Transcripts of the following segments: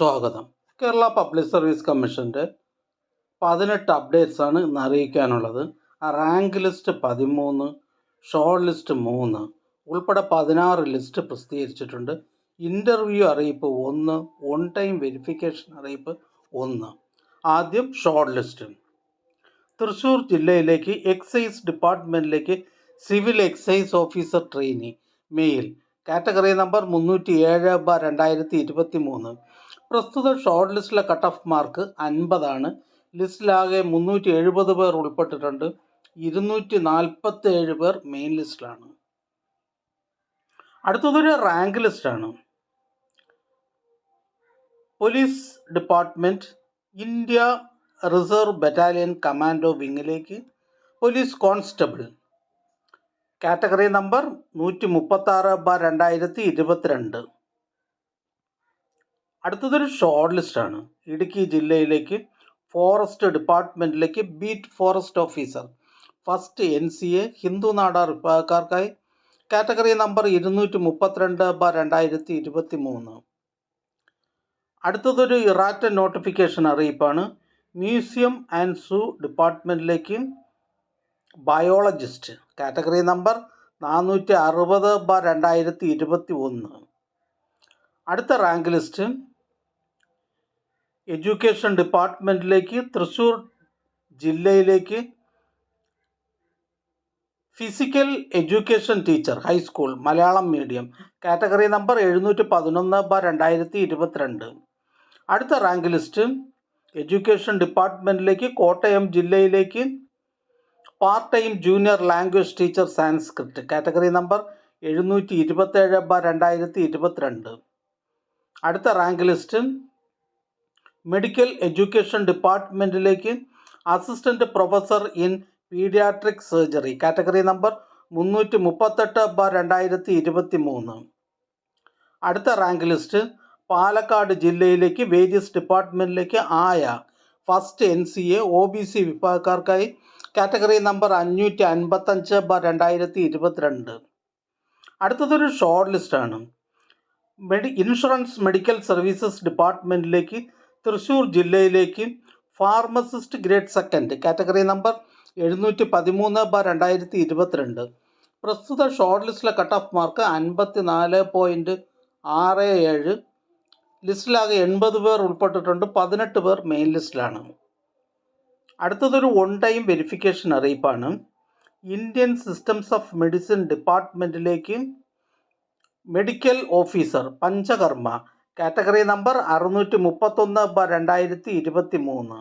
സ്വാഗതം. Kerala public service കമ്മീഷൻ്റെ 18 അപ്ഡേറ്റ്സാണ് ഇന്ന് അറിയിക്കാനുള്ളത്. റാങ്ക് ലിസ്റ്റ് 13, ഷോർട്ട് ലിസ്റ്റ് 3 ഉൾപ്പെടെ 16 ലിസ്റ്റ് പ്രസിദ്ധീകരിച്ചിട്ടുണ്ട്. ഇൻ്റർവ്യൂ അറിയിപ്പ് 1, ഓൺ ടൈം വെരിഫിക്കേഷൻ അറിയിപ്പ് 1. ആദ്യം ഷോർട്ട് ലിസ്റ്റ്. തൃശ്ശൂർ ജില്ലയിലേക്ക് എക്സൈസ് ഡിപ്പാർട്ട്മെൻറ്റിലേക്ക് civil excise officer trainee male category number 307/2023. പ്രസ്തുത ഷോർട്ട് ലിസ്റ്റിലെ കട്ട് ഓഫ് മാർക്ക് 50 ലിസ്റ്റിലാകെ 370 പേർ ഉൾപ്പെട്ടിട്ടുണ്ട്. 247 പേർ മെയിൻ ലിസ്റ്റിലാണ്. അടുത്തതൊരു റാങ്ക് ലിസ്റ്റാണ്. Police department India reserve battalion commando വിങ്ങിലേക്ക് പോലീസ് കോൺസ്റ്റബിൾ കാറ്റഗറി നമ്പർ 136/2022. അടുത്തതൊരു ഷോർട്ട് ലിസ്റ്റാണ്. ഇടുക്കി ജില്ലയിലേക്ക് ഫോറസ്റ്റ് ഡിപ്പാർട്ട്മെൻറ്റിലേക്ക് beat forest officer first NCA Hindu Nadar വിഭാഗക്കാർക്കായി കാറ്റഗറി നമ്പർ 232/2023. അടുത്തതൊരു ഇറാറ്റ നോട്ടിഫിക്കേഷൻ അറിയിപ്പാണ്. മ്യൂസിയം ആൻഡ് സൂ ഡിപ്പാർട്ട്മെൻറ്റിലേക്ക് ബയോളജിസ്റ്റ് കാറ്റഗറി നമ്പർ 460/2021. അടുത്ത റാങ്ക് ലിസ്റ്റ് എഡ്യൂക്കേഷൻ ഡിപ്പാർട്ട്മെൻറ്റിലേക്ക് തൃശ്ശൂർ ജില്ലയിലേക്ക് physical education teacher high school Malayalam medium category number 711/2022. അടുത്ത റാങ്ക് ലിസ്റ്റ് എഡ്യൂക്കേഷൻ ഡിപ്പാർട്ട്മെൻറ്റിലേക്ക് കോട്ടയം ജില്ലയിലേക്ക് part time junior language teacher Sanskrit category number 727/2022. അടുത്ത റാങ്ക് ലിസ്റ്റ് മെഡിക്കൽ എഡ്യൂക്കേഷൻ ഡിപ്പാർട്ട്മെൻറ്റിലേക്ക് assistant professor in paediatric surgery category number 338/2023. അടുത്ത rank list Palakkad ജില്ലയിലേക്ക് various ഡിപ്പാർട്ട്മെൻറ്റിലേക്ക് first NCA OBC വിഭാഗക്കാർക്കായി category number 555/2022. അടുത്തതൊരു ഷോർട്ട് ലിസ്റ്റാണ്. ഇൻഷുറൻസ് മെഡിക്കൽ സർവീസസ് ഡിപ്പാർട്ട്മെൻറ്റിലേക്ക് തൃശ്ശൂർ ജില്ലയിലേക്ക് pharmacist grade second category number 713/2022. പ്രസ്തുത ഷോർട്ട് ലിസ്റ്റിലെ കട്ട് ഓഫ് മാർക്ക് 54.67. ലിസ്റ്റിലാകെ 80 പേർ ഉൾപ്പെട്ടിട്ടുണ്ട്. 18 പേർ മെയിൻ ലിസ്റ്റിലാണ്. അടുത്തതൊരു ഓൺ ടൈം വെരിഫിക്കേഷൻ അറിയിപ്പാണ്. ഇന്ത്യൻ സിസ്റ്റംസ് ഓഫ് മെഡിസിൻ ഡിപ്പാർട്ട്മെൻറ്റിലേക്ക് medical officer panchakarma category number 631/2023.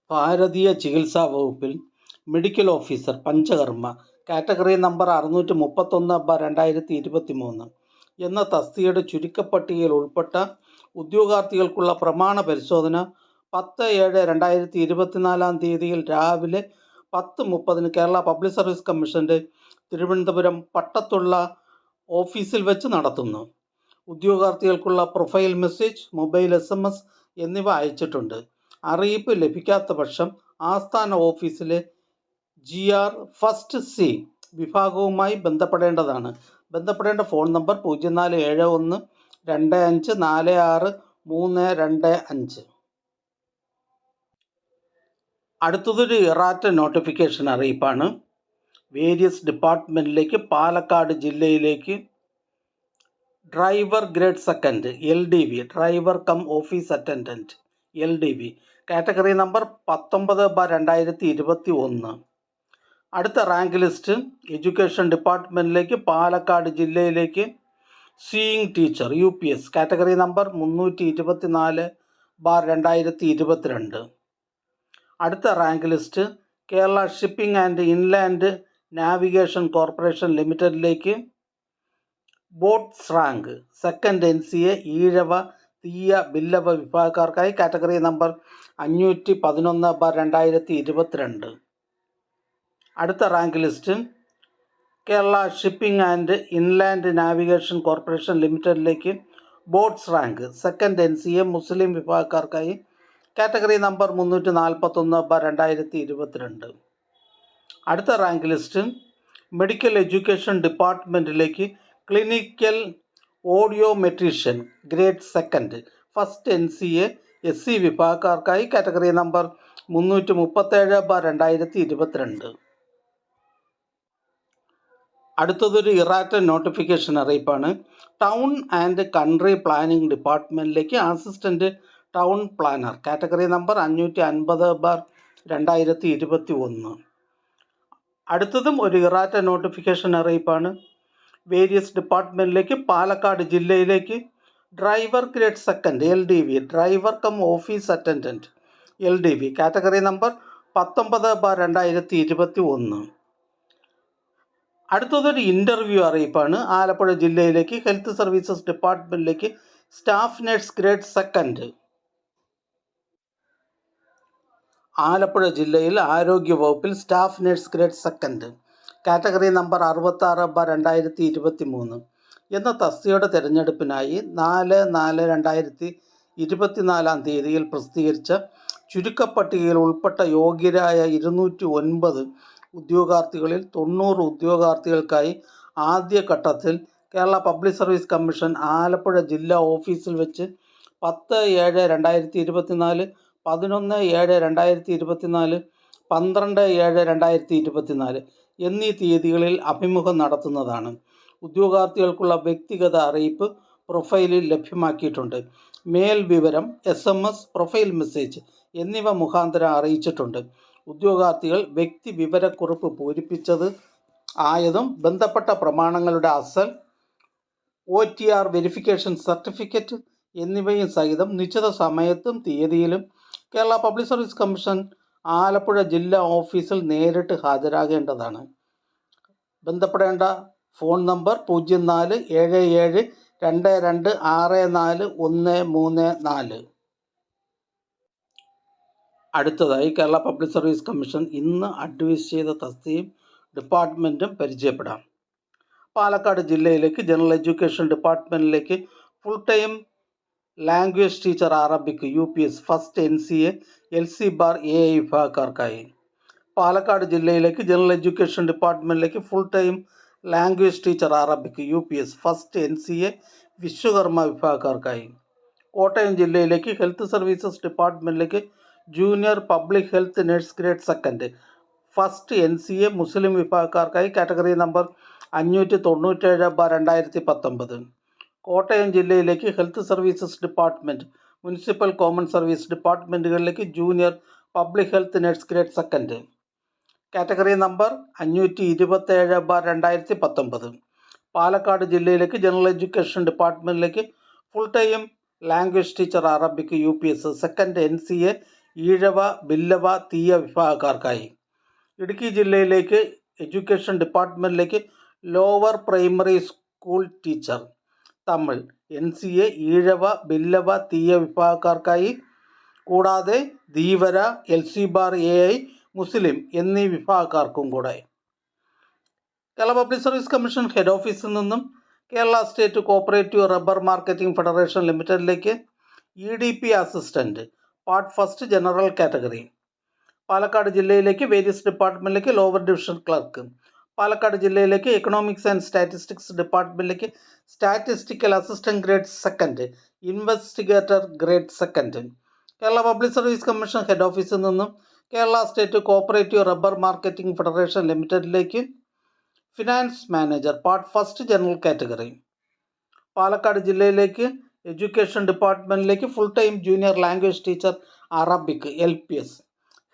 ഭാരതീയ ചികിത്സാ വകുപ്പിൽ medical officer panchakarma category number 631/2023 എന്ന തസ്തികയുടെ ചുരുക്കപ്പട്ടികയിൽ ഉൾപ്പെട്ട ഉദ്യോഗാർത്ഥികൾക്കുള്ള പ്രമാണ പരിശോധന 10/7/2024 രാവിലെ 10:30 കേരള പബ്ലിക് സർവീസ് കമ്മീഷൻ്റെ തിരുവനന്തപുരം പട്ടത്തുള്ള ഓഫീസിൽ വെച്ച് നടത്തുന്നു. ഉദ്യോഗാർത്ഥികൾക്കുള്ള പ്രൊഫൈൽ മെസ്സേജ്, മൊബൈൽ SMS എന്നിവ അയച്ചിട്ടുണ്ട്. അറിയിപ്പ് ലഭിക്കാത്ത പക്ഷം ആസ്ഥാന ഓഫീസിലെ GR ഫസ്റ്റ് C വിഭാഗവുമായി ബന്ധപ്പെടേണ്ടതാണ്. ബന്ധപ്പെടേണ്ട ഫോൺ നമ്പർ 04712546 അടുത്തതൊരു ഇറാറ്റ നോട്ടിഫിക്കേഷൻ അറിയിപ്പാണ്. വേരിയസ് ഡിപ്പാർട്ട്മെൻറ്റിലേക്ക് പാലക്കാട് ജില്ലയിലേക്ക് driver grade second LDV driver cum office attendant LDV category number 19/2021. അടുത്ത റാങ്ക് ലിസ്റ്റ് എഡ്യൂക്കേഷൻ ഡിപ്പാർട്ട്മെൻറ്റിലേക്ക് പാലക്കാട് ജില്ലയിലേക്ക് seeing teacher UPS category number 324/2022. അടുത്ത rank list Kerala shipping and inland navigation corporation ലിമിറ്റഡിലേക്ക് boats rank second NCA Ezhava Thiyya Billava വിഭാഗക്കാർക്കായി category number 511/2022. അടുത്ത rank list Kerala shipping and inland navigation corporation ലിമിറ്റഡിലേക്ക് boats rank second NCA Muslim വിഭാഗക്കാർക്കായി category number 341/2022. അടുത്ത rank list medical education ഡിപ്പാർട്ട്മെൻറ്റിലേക്ക് clinical audiometrician grade second first NCA SC വിഭാഗക്കാർക്കായി category number 337/2022. അടുത്തതൊരു errata notification അറിയിപ്പാണ്. Town and country planning ഡിപ്പാർട്ട്മെൻറ്റിലേക്ക് assistant town planner category number 550/2021. അടുത്തതും ഒരു errata notification അറിയിപ്പാണ്. വേരിയസ് ഡിപ്പാർട്ട്മെൻറ്റിലേക്ക് പാലക്കാട് ജില്ലയിലേക്ക് driver grade second LDV driver cum office attendant LDV category number 19/2021. അടുത്തതൊരു ഇൻ്റർവ്യൂ അറിയിപ്പാണ്. ആലപ്പുഴ ജില്ലയിലേക്ക് ഹെൽത്ത് സർവീസസ് ഡിപ്പാർട്ട്മെൻറ്റിലേക്ക് staff nurse grade second. Alappuzha ജില്ലയിൽ ആരോഗ്യ വകുപ്പിൽ staff nurse grade second category number 66/2023 എന്ന തസ്തികയുടെ തിരഞ്ഞെടുപ്പിനായി 4/4/2024 പ്രസിദ്ധീകരിച്ച ചുരുക്കപ്പട്ടികയിൽ ഉൾപ്പെട്ട യോഗ്യരായ 209 ഉദ്യോഗാർത്ഥികളിൽ 90 ഉദ്യോഗാർത്ഥികൾക്കായി ആദ്യഘട്ടത്തിൽ Kerala public service commission Alappuzha ജില്ലാ ഓഫീസിൽ വെച്ച് 10/7/2024, 11/7/2024, 12/7/2024 എന്നീ തീയതികളിൽ അഭിമുഖം നടത്തുന്നതാണ്. ഉദ്യോഗാർത്ഥികൾക്കുള്ള വ്യക്തിഗത അറിയിപ്പ് പ്രൊഫൈലിൽ ലഭ്യമാക്കിയിട്ടുണ്ട്. മേൽ വിവരം SMS, പ്രൊഫൈൽ മെസ്സേജ് എന്നിവ മുഖാന്തരം അറിയിച്ചിട്ടുണ്ട്. ഉദ്യോഗാർത്ഥികൾ വ്യക്തി വിവരക്കുറിപ്പ് പൂരിപ്പിച്ചത് ആയതും ബന്ധപ്പെട്ട പ്രമാണങ്ങളുടെ അസൽ, OTR വെരിഫിക്കേഷൻ സർട്ടിഫിക്കറ്റ് എന്നിവയും സഹിതം നിശ്ചിത സമയത്തും തീയതിയിലും Kerala public service commission Alappuzha ജില്ലാ ഓഫീസിൽ നേരിട്ട് ഹാജരാകേണ്ടതാണ്. ബന്ധപ്പെടേണ്ട ഫോൺ നമ്പർ 047722644134. അടുത്തതായി കേരള പബ്ലിക് സർവീസ് കമ്മീഷൻ ഇന്ന് അഡ്വൈസ് ചെയ്ത തസ്തികയും ഡിപ്പാർട്ട്മെൻറ്റും പരിചയപ്പെടാം. പാലക്കാട് ജില്ലയിലേക്ക് ജനറൽ എഡ്യൂക്കേഷൻ ഡിപ്പാർട്ട്മെൻറ്റിലേക്ക് full time language teacher Arabic UPS first NCA LC/AI വിഭാഗക്കാർക്കായി. പാലക്കാട് ജില്ലയിലേക്ക് ജനറൽ എഡ്യൂക്കേഷൻ ഡിപ്പാർട്ട്മെൻറ്റിലേക്ക് full time language teacher Arabic UPS first NCA Vishwakarma വിഭാഗക്കാർക്കായി. കോട്ടയം ജില്ലയിലേക്ക് ഹെൽത്ത് സർവീസസ് ഡിപ്പാർട്ട്മെൻറ്റിലേക്ക് junior public health nurse grade second first NCA Muslim വിഭാഗക്കാർക്കായി category number 597/2019. Kottayam ജില്ലയിലേക്ക് health services department, municipal common service ഡിപ്പാർട്ട്മെൻറ്റുകളിലേക്ക് junior public health nurse grade second category number 527/2019. Palakkad ജില്ലയിലേക്ക് general education ഡിപ്പാർട്ട്മെൻറ്റിലേക്ക് full time language teacher Arabic UPS second NCA Ezhava, Billava, Thiyya വിഭാഗക്കാർക്കായി. ഇടുക്കി ജില്ലയിലേക്ക് education ഡിപ്പാർട്ട്മെൻറ്റിലേക്ക് lower primary school teacher Tamil NCA Ezhava, Billava, Thiyya വിഭാഗക്കാർക്കായി. കൂടാതെ Dheevara, LC/AI Muslim എന്നീ വിഭാഗക്കാർക്കും കൂടെ. Kerala public service commission head ഓഫീസിൽ നിന്നും Kerala state cooperative rubber marketing federation ലിമിറ്റഡിലേക്ക് EDP assistant part first general category. Palakkad ജില്ലയിലേക്ക് വേരിയസ് ഡിപ്പാർട്ട്മെൻറ്റിലേക്ക് ലോവർ ഡിവിഷൻ ക്ലർക്ക്. പാലക്കാട് ജില്ലയിലേക്ക് എക്കണോമിക്സ് ആൻഡ് സ്റ്റാറ്റിസ്റ്റിക്സ് ഡിപ്പാർട്ട്മെൻറ്റിലേക്ക് statistical assistant grade second investigator grade second. Kerala public service commission head ഓഫീസിൽ നിന്നും Kerala state cooperative rubber marketing federation ലിമിറ്റഡിലേക്ക് finance manager part first general category. Palakkad ജില്ലയിലേക്ക് education ഡിപ്പാർട്ട്മെൻറ്റിലേക്ക് full time junior language teacher Arabic LPS.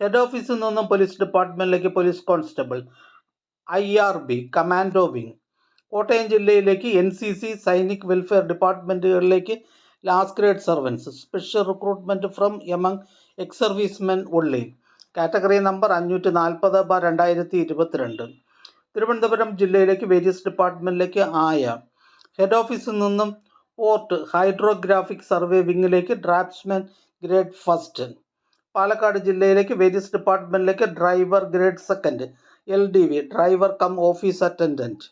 Head ഓഫീസിൽ നിന്നും police ഡിപ്പാർട്ട്മെൻറ്റിലേക്ക് police constable IRB commando wing. Kottayam ജില്ലയിലേക്ക് NCC Sainik welfare ഡിപ്പാർട്ട്മെൻറ്റുകളിലേക്ക് last grade servants special recruitment from among ex servicemen only category number 540/2022. Thiruvananthapuram ജില്ലയിലേക്ക് various ഡിപ്പാർട്ട്മെൻറ്റിലേക്ക് ayah. Head ഓഫീസിൽ നിന്നും പോർട്ട് ഹൈഡ്രോഗ്രാഫിക് സർവേ വിങ്ങിലേക്ക് ഡ്രാഫ്റ്റ്സ്മാൻ ഗ്രേഡ് ഫസ്റ്റ്. പാലക്കാട് ജില്ലയിലേക്ക് വേരിയസ് ഡിപ്പാർട്ട്മെൻറ്റിലേക്ക് driver grade second LDV driver cum office attendant.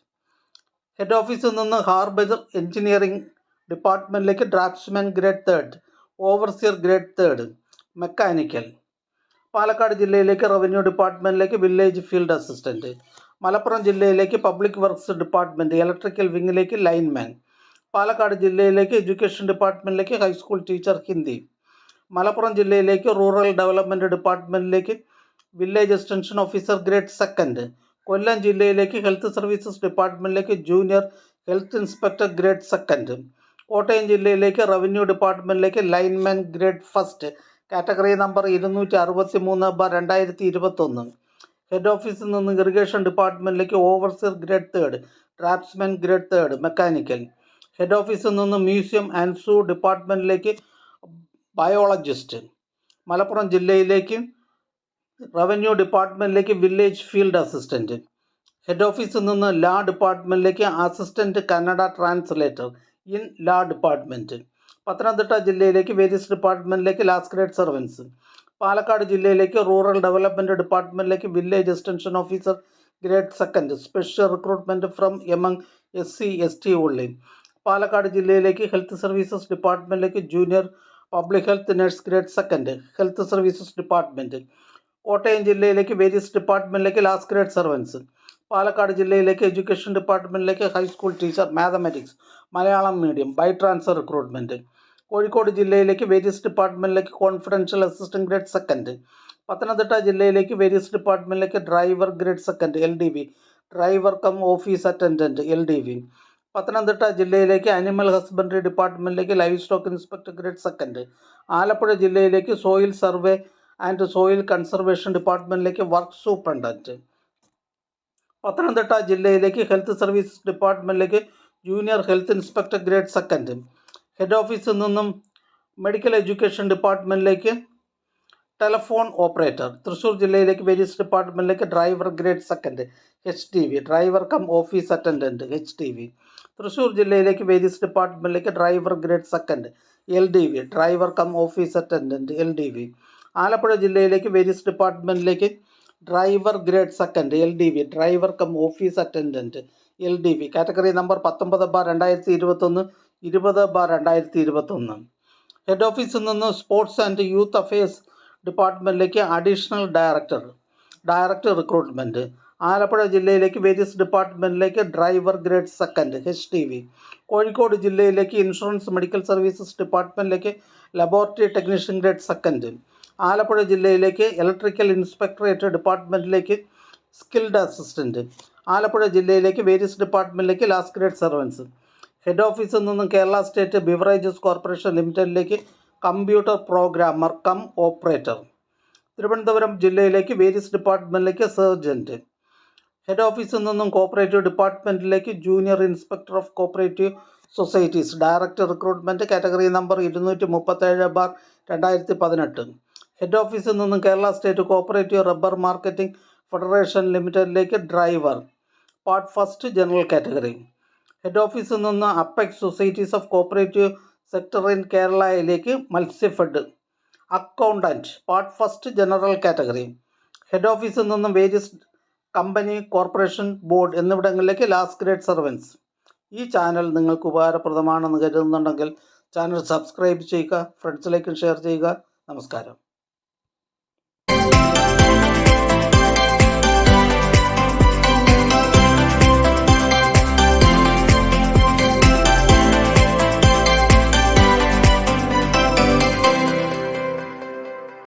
Head ഓഫീസിൽ നിന്ന് ഹാർബർ എഞ്ചിനീയറിംഗ് ഡിപ്പാർട്ട്മെൻറ്റിലേക്ക് draftsman grade third overseer grade third mechanical. Palakkad ജില്ലയിലേക്ക് റവന്യൂ ഡിപ്പാർട്ട്മെൻറ്റിലേക്ക് വില്ലേജ് ഫീൽഡ് അസിസ്റ്റൻറ്റ്. മലപ്പുറം ജില്ലയിലേക്ക് പബ്ലിക് വർക്ക്സ് ഡിപ്പാർട്ട്മെൻറ്റ് ഇലക്ട്രിക്കൽ വിങ്ങിലേക്ക് ലൈൻമാൻ. പാലക്കാട് ജില്ലയിലേക്ക് എഡ്യൂക്കേഷൻ ഡിപ്പാർട്ട്മെൻറ്റിലേക്ക് ഹൈസ്കൂൾ ടീച്ചർ ഹിന്ദി. മലപ്പുറം ജില്ലയിലേക്ക് റൂറൽ ഡെവലപ്മെൻറ്റ് ഡിപ്പാർട്ട്മെൻറ്റിലേക്ക് village extension officer grade 2. Kollam ജില്ലയിലേക്ക് ഹെൽത്ത് സർവീസസ് ഡിപ്പാർട്ട്മെൻറ്റിലേക്ക് junior health inspector grade 2. Kottayam ജില്ലയിലേക്ക് റവന്യൂ ഡിപ്പാർട്ട്മെൻറ്റിലേക്ക് lineman grade 1, category number 260/2021. Head ഓഫീസിൽ നിന്ന് ഇറിഗേഷൻ ഡിപ്പാർട്ട്മെൻറ്റിലേക്ക് overseer grade 3, draftsman grade 3 mechanical. Head ഓഫീസിൽ നിന്ന് മ്യൂസിയം ആൻഡ് സൂ ഡിപ്പാർട്ട്മെൻറ്റിലേക്ക് ബയോളജിസ്റ്റ്. മലപ്പുറം ജില്ലയിലേക്ക് റവന്യൂ ഡിപ്പാർട്ട്മെൻറ്റിലേക്ക് വില്ലേജ് ഫീൽഡ് അസിസ്റ്റൻറ്റ്. ഹെഡ് ഓഫീസിൽ നിന്ന് ലാ ഡിപ്പാർട്ട്മെൻറ്റിലേക്ക് assistant Kannada translator in law department. Pathanamthitta ജില്ലയിലേക്ക് വേരിയസ് ഡിപ്പാർട്ട്മെൻറ്റിലേക്ക് ലാസ്റ്റ് ഗ്രേഡ് സർവൻസ്. പാലക്കാട് ജില്ലയിലേക്ക് റൂറൽ ഡെവലപ്മെൻറ്റ് ഡിപ്പാർട്ട്മെൻറ്റിലേക്ക് village extension officer grade 2, special recruitment from among SC/ST only. Palakkad ജില്ലയിലേക്ക് ഹെൽത്ത് സർവീസസ് ഡിപ്പാർട്ട്മെൻറ്റിലേക്ക് junior public health nurse grade 2, health services department. Kottayam ജില്ലയിലേക്ക് various ഡിപ്പാർട്ട്മെൻറ്റിലേക്ക് last grade servants. Palakkad ജില്ലയിലേക്ക് education ഡിപ്പാർട്ട്മെൻറ്റിലേക്ക് high school teacher mathematics Malayalam medium by transfer recruitment. Kozhikode ജില്ലയിലേക്ക് various ഡിപ്പാർട്ട്മെൻറ്റിലേക്ക് confidential assistant grade 2. Pathanamthitta ജില്ലയിലേക്ക് various ഡിപ്പാർട്ട്മെൻറ്റിലേക്ക് driver grade 2 LDV, driver cum office attendant LDV. Pathanamthitta ജില്ലയിലേക്ക് animal husbandry ഡിപ്പാർട്ട്മെൻറ്റിലേക്ക് livestock inspector grade 2. Alappuzha ജില്ലയിലേക്ക് soil survey and soil conservation ഡിപ്പാർട്ട്മെൻറ്റിലേക്ക് work superintendent. Pathanamthitta ജില്ലയിലേക്ക് health services ഡിപ്പാർട്ട്മെൻറ്റിലേക്ക് junior health inspector grade 2. Head ഓഫീസിൽ നിന്നും മെഡിക്കൽ എഡ്യൂക്കേഷൻ ഡിപ്പാർട്ട്മെൻറ്റിലേക്ക് ടെലഫോൺ ഓപ്പറേറ്റർ. തൃശ്ശൂർ ജില്ലയിലേക്ക് വേരിയസ് ഡിപ്പാർട്ട്മെൻറ്റിലേക്ക് driver grade 2 HTV, driver cum office attendant HTV. Thrissur ജില്ലയിലേക്ക് വേരിയസ് ഡിപ്പാർട്ട്മെൻറ്റിലേക്ക് driver grade 2 LDV, driver cum office attendant LDV. Alappuzha ജില്ലയിലേക്ക് വേരിയസ് ഡിപ്പാർട്ട്മെൻറ്റിലേക്ക് driver grade 2 LDV, driver cum office attendant LDV, category number 19/2021, 20/2021. Head ഓഫീസിൽ നിന്ന് sports and youth affairs ഡിപ്പാർട്ട്മെൻറ്റിലേക്ക് additional director recruitment. Alappuzha ജില്ലയിലേക്ക് various ഡിപ്പാർട്ട്മെൻറ്റിലേക്ക് driver grade 2 HTV. Kozhikode ജില്ലയിലേക്ക് insurance medical services ഡിപ്പാർട്ട്മെൻറ്റിലേക്ക് laboratory technician grade 2. Alappuzha ജില്ലയിലേക്ക് ഇലക്ട്രിക്കൽ ഇൻസ്പെക്ടറേറ്റ് ഡിപ്പാർട്ട്മെൻറ്റിലേക്ക് സ്കിൽഡ് അസിസ്റ്റൻറ്റ്. ആലപ്പുഴ ജില്ലയിലേക്ക് വേരിയസ് ഡിപ്പാർട്ട്മെൻറ്റിലേക്ക് ലാസ്റ്റ് ഗ്രേഡ് സർവൻസ്. ഹെഡ് ഓഫീസിൽ നിന്നും കേരള സ്റ്റേറ്റ് ബിവറേജസ് കോർപ്പറേഷൻ ലിമിറ്റഡിലേക്ക് computer programmer cum operator. Thiruvananthapuram ജില്ലയിലേക്ക് വേരിയസ് ഡിപ്പാർട്ട്മെൻറ്റിലേക്ക് സർജൻറ്റ്. ഹെഡ് ഓഫീസിൽ നിന്നും കോപ്പറേറ്റീവ് ഡിപ്പാർട്ട്മെൻറ്റിലേക്ക് junior inspector of cooperative societies director recruitment, category number 237/2018. Head ഓഫീസിൽ നിന്നും Kerala state cooperative rubber marketing federation ലിമിറ്റഡിലേക്ക് driver part 1 general category. Head ഓഫീസിൽ നിന്ന് apex societies of cooperative sector in കേരളയിലേക്ക് Matsyafed accountant part 1 general category. Head ഓഫീസിൽ നിന്നും various company corporation board എന്നിവിടങ്ങളിലേക്ക് last grade servants. ഈ ചാനൽ നിങ്ങൾക്ക് ഉപകാരപ്രദമാണെന്ന് കരുതുന്നുണ്ടെങ്കിൽ ചാനൽ സബ്സ്ക്രൈബ് ചെയ്യുക, ഫ്രണ്ട്സിലേക്കും ഷെയർ ചെയ്യുക. നമസ്കാരം.